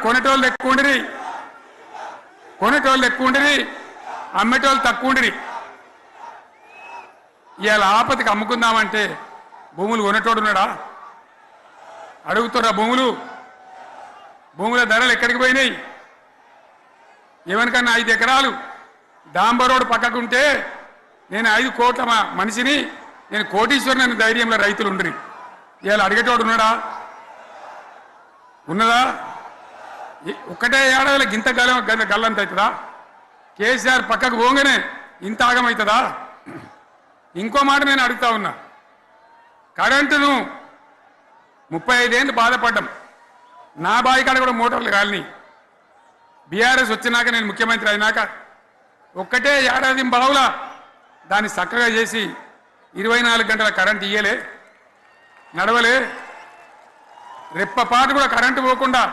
కొనేటోళ్ళు ఎక్కువ ఉండిరి, కొనేటోళ్ళు ఎక్కువ ఉండిరి, అమ్మేటోళ్ళు తక్కువ ఉండిరి. ఇవాళ ఆపతికి అమ్ముకుందామంటే భూములు కొనేటోడు ఉన్నాడా? అడుగుతున్నా భూముల ధరలు ఎక్కడికి పోయినాయి? ఎవరికన్నా 5 ఎకరాలు డాంబర్ రోడ్ పక్కకుంటే నేను 5 కోట్ల మనిషిని, నేను కోటీశ్వరుని అనే ధైర్యంలో రైతులు ఉండ్రి. ఇవాళ అడిగేటోడు ఉన్నాడా? ఉన్నదా? ఒక్కటే ఏడాదిలో గింత గల్లంత అవుతుందా? కేసీఆర్ పక్కకు పోగానే ఇంత ఆగమవుతుందా? ఇంకో మాట నేను అడుగుతా ఉన్నా, కరెంటును 35 ఏళ్ళు బాధపడ్డాం. నా బావి కాడ కూడా మోటార్లు కాలని బీఆర్ఎస్ వచ్చినాక, నేను ముఖ్యమంత్రి అయినాక ఒక్కటే ఏడాది బావులా దాన్ని చక్కగా చేసి 24 గంటల కరెంట్ ఇయ్యలే, నడవలే. రెప్పపాటు కూడా కరెంటు పోకుండా